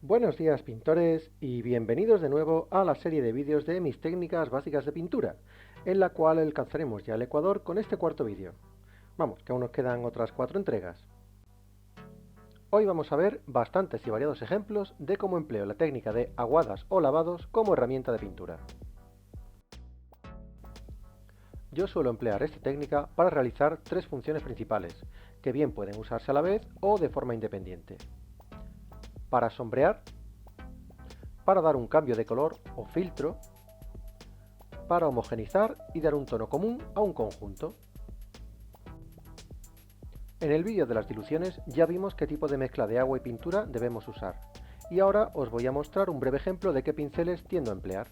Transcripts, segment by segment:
Buenos días, pintores, y bienvenidos de nuevo a la serie de vídeos de mis técnicas básicas de pintura, en la cual alcanzaremos ya el ecuador con este cuarto vídeo. Vamos, que aún nos quedan otras 4 entregas. Hoy vamos a ver bastantes y variados ejemplos de cómo empleo la técnica de aguadas o lavados como herramienta de pintura. Yo suelo emplear esta técnica para realizar 3 funciones principales, que bien pueden usarse a la vez o de forma independiente. Para sombrear, para dar un cambio de color o filtro, para homogeneizar y dar un tono común a un conjunto. En el vídeo de las diluciones ya vimos qué tipo de mezcla de agua y pintura debemos usar, y ahora os voy a mostrar un breve ejemplo de qué pinceles tiendo a emplear.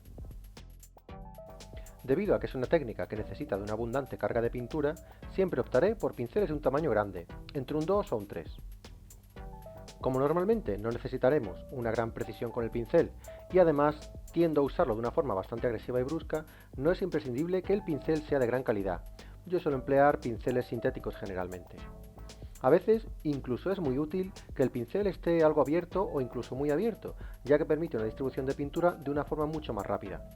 Debido a que es una técnica que necesita de una abundante carga de pintura, siempre optaré por pinceles de un tamaño grande, entre un 2 o un 3. Como normalmente no necesitaremos una gran precisión con el pincel y además tiendo a usarlo de una forma bastante agresiva y brusca, no es imprescindible que el pincel sea de gran calidad. Yo suelo emplear pinceles sintéticos generalmente. A veces incluso es muy útil que el pincel esté algo abierto o incluso muy abierto, ya que permite una distribución de pintura de una forma mucho más rápida.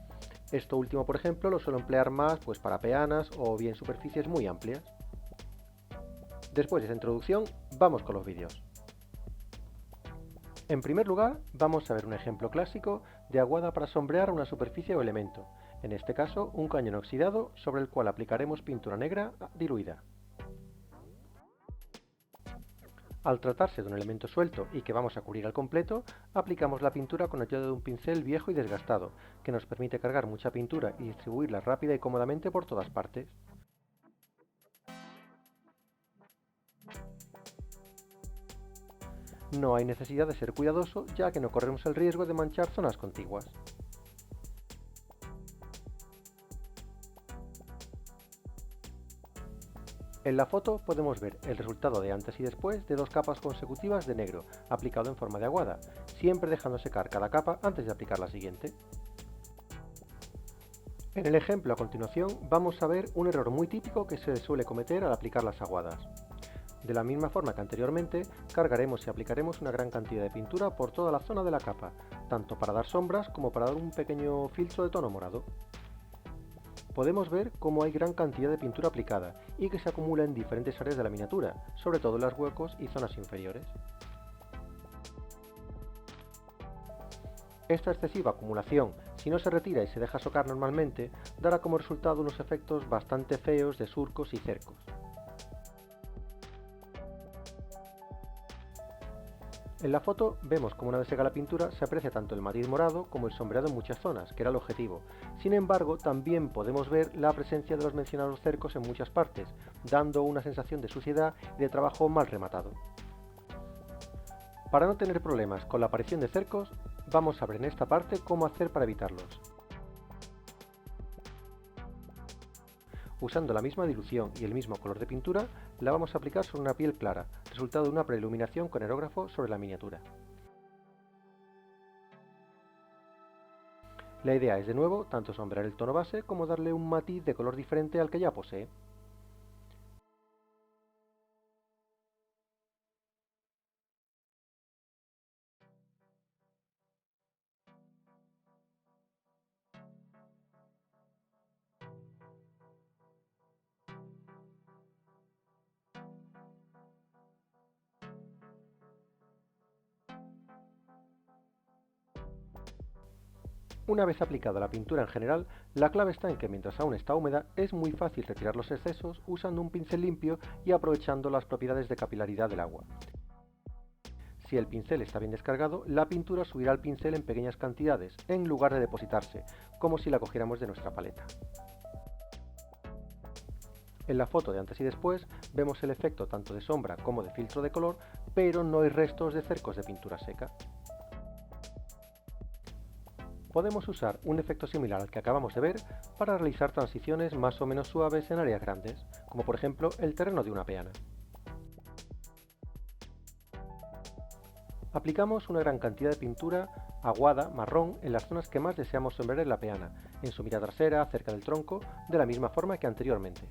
Esto último, por ejemplo, lo suelo emplear más para peanas o bien superficies muy amplias. Después de esta introducción, vamos con los vídeos. En primer lugar, vamos a ver un ejemplo clásico de aguada para sombrear una superficie o elemento, en este caso un cañón oxidado sobre el cual aplicaremos pintura negra diluida. Al tratarse de un elemento suelto y que vamos a cubrir al completo, aplicamos la pintura con ayuda de un pincel viejo y desgastado, que nos permite cargar mucha pintura y distribuirla rápida y cómodamente por todas partes. No hay necesidad de ser cuidadoso, ya que no corremos el riesgo de manchar zonas contiguas. En la foto podemos ver el resultado de antes y después de 2 capas consecutivas de negro, aplicado en forma de aguada, siempre dejando secar cada capa antes de aplicar la siguiente. En el ejemplo a continuación vamos a ver un error muy típico que se suele cometer al aplicar las aguadas. De la misma forma que anteriormente, cargaremos y aplicaremos una gran cantidad de pintura por toda la zona de la capa, tanto para dar sombras como para dar un pequeño filtro de tono morado. Podemos ver cómo hay gran cantidad de pintura aplicada y que se acumula en diferentes áreas de la miniatura, sobre todo en los huecos y zonas inferiores. Esta excesiva acumulación, si no se retira y se deja secar normalmente, dará como resultado unos efectos bastante feos de surcos y cercos. En la foto vemos como una vez seca la pintura se aprecia tanto el matiz morado como el sombreado en muchas zonas, que era el objetivo. Sin embargo, también podemos ver la presencia de los mencionados cercos en muchas partes, dando una sensación de suciedad y de trabajo mal rematado. Para no tener problemas con la aparición de cercos, vamos a ver en esta parte cómo hacer para evitarlos. Usando la misma dilución y el mismo color de pintura, la vamos a aplicar sobre una piel clara, resultado de una preiluminación con aerógrafo sobre la miniatura. La idea es de nuevo tanto sombrear el tono base como darle un matiz de color diferente al que ya posee. Una vez aplicada la pintura en general, la clave está en que mientras aún está húmeda es muy fácil retirar los excesos usando un pincel limpio y aprovechando las propiedades de capilaridad del agua. Si el pincel está bien descargado, la pintura subirá al pincel en pequeñas cantidades, en lugar de depositarse, como si la cogiéramos de nuestra paleta. En la foto de antes y después vemos el efecto tanto de sombra como de filtro de color, pero no hay restos de cercos de pintura seca. Podemos usar un efecto similar al que acabamos de ver para realizar transiciones más o menos suaves en áreas grandes, como por ejemplo el terreno de una peana. Aplicamos una gran cantidad de pintura aguada marrón en las zonas que más deseamos sombrear en la peana, en su mitad trasera, cerca del tronco, de la misma forma que anteriormente.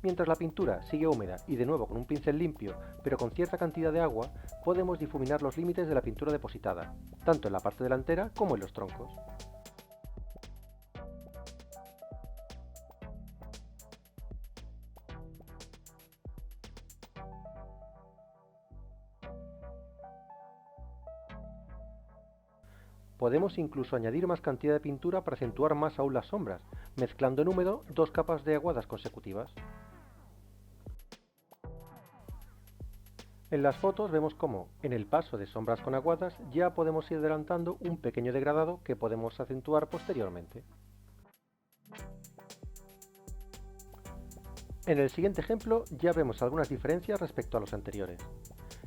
Mientras la pintura sigue húmeda y de nuevo con un pincel limpio, pero con cierta cantidad de agua, podemos difuminar los límites de la pintura depositada, tanto en la parte delantera como en los troncos. Podemos incluso añadir más cantidad de pintura para acentuar más aún las sombras, mezclando en húmedo dos capas de aguadas consecutivas. En las fotos vemos cómo, en el paso de sombras con aguadas, ya podemos ir adelantando un pequeño degradado que podemos acentuar posteriormente. En el siguiente ejemplo ya vemos algunas diferencias respecto a los anteriores.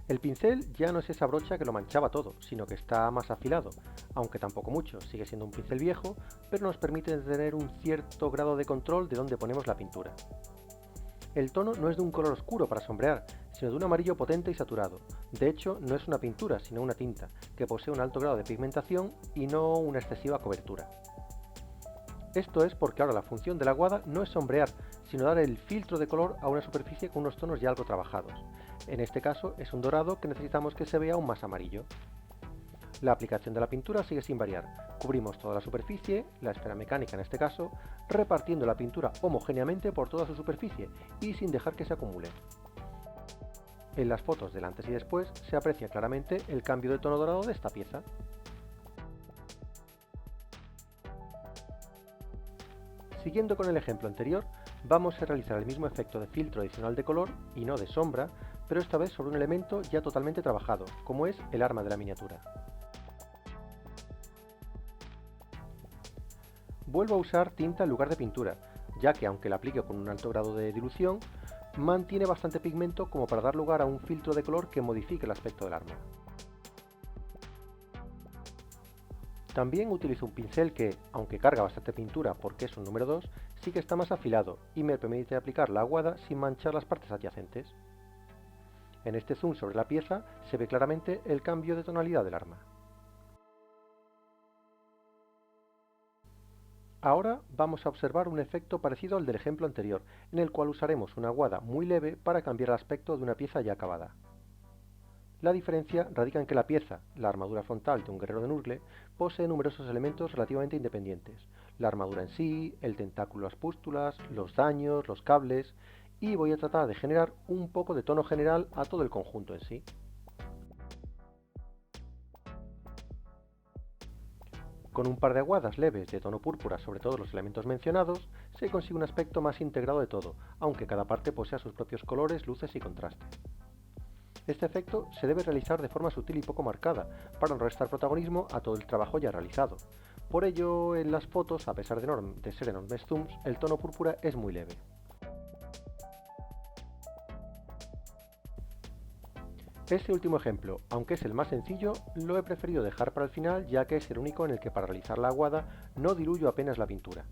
El pincel ya no es esa brocha que lo manchaba todo, sino que está más afilado, aunque tampoco mucho, sigue siendo un pincel viejo, pero nos permite tener un cierto grado de control de dónde ponemos la pintura. El tono no es de un color oscuro para sombrear, sino de un amarillo potente y saturado. De hecho, no es una pintura, sino una tinta, que posee un alto grado de pigmentación y no una excesiva cobertura. Esto es porque ahora la función de la aguada no es sombrear, sino dar el filtro de color a una superficie con unos tonos ya algo trabajados. En este caso es un dorado que necesitamos que se vea aún más amarillo. La aplicación de la pintura sigue sin variar. Cubrimos toda la superficie, la esfera mecánica en este caso, repartiendo la pintura homogéneamente por toda su superficie y sin dejar que se acumule. En las fotos del antes y después se aprecia claramente el cambio de tono dorado de esta pieza. Siguiendo con el ejemplo anterior, vamos a realizar el mismo efecto de filtro adicional de color y no de sombra, pero esta vez sobre un elemento ya totalmente trabajado, como es el arma de la miniatura. Vuelvo a usar tinta en lugar de pintura, ya que aunque la aplique con un alto grado de dilución, mantiene bastante pigmento como para dar lugar a un filtro de color que modifique el aspecto del arma. También utilizo un pincel que, aunque carga bastante pintura porque es un número 2, sí que está más afilado y me permite aplicar la aguada sin manchar las partes adyacentes. En este zoom sobre la pieza se ve claramente el cambio de tonalidad del arma. Ahora vamos a observar un efecto parecido al del ejemplo anterior, en el cual usaremos una aguada muy leve para cambiar el aspecto de una pieza ya acabada. La diferencia radica en que la pieza, la armadura frontal de un guerrero de Nurgle, posee numerosos elementos relativamente independientes. La armadura en sí, el tentáculo, las pústulas, los daños, los cables, y voy a tratar de generar un poco de tono general a todo el conjunto en sí. Con un par de aguadas leves de tono púrpura sobre todos los elementos mencionados, se consigue un aspecto más integrado de todo, aunque cada parte posea sus propios colores, luces y contraste. Este efecto se debe realizar de forma sutil y poco marcada, para no restar protagonismo a todo el trabajo ya realizado. Por ello, en las fotos, a pesar de ser enormes zooms, el tono púrpura es muy leve. Este último ejemplo, aunque es el más sencillo, lo he preferido dejar para el final ya que es el único en el que para realizar la aguada no diluyo apenas la pintura.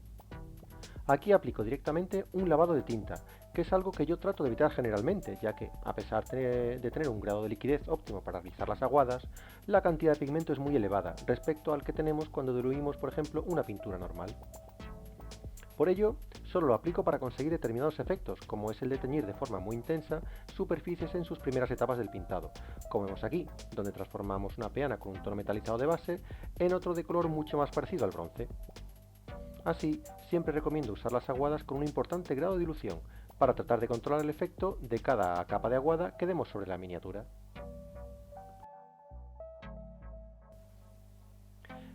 Aquí aplico directamente un lavado de tinta, que es algo que yo trato de evitar generalmente, ya que, a pesar de tener un grado de liquidez óptimo para realizar las aguadas, la cantidad de pigmento es muy elevada respecto al que tenemos cuando diluimos, por ejemplo, una pintura normal. Por ello, solo lo aplico para conseguir determinados efectos, como es el de teñir de forma muy intensa superficies en sus primeras etapas del pintado, como vemos aquí, donde transformamos una peana con un tono metalizado de base en otro de color mucho más parecido al bronce. Así, siempre recomiendo usar las aguadas con un importante grado de dilución, para tratar de controlar el efecto de cada capa de aguada que demos sobre la miniatura.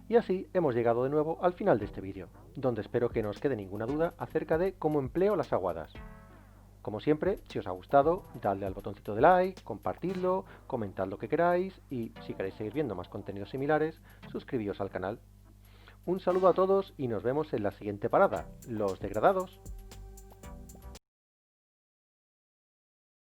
Y así hemos llegado de nuevo al final de este vídeo, donde espero que no os quede ninguna duda acerca de cómo empleo las aguadas. Como siempre, si os ha gustado, dadle al botoncito de like, compartidlo, comentad lo que queráis y, si queréis seguir viendo más contenidos similares, suscribíos al canal. Un saludo a todos y nos vemos en la siguiente parada, los degradados.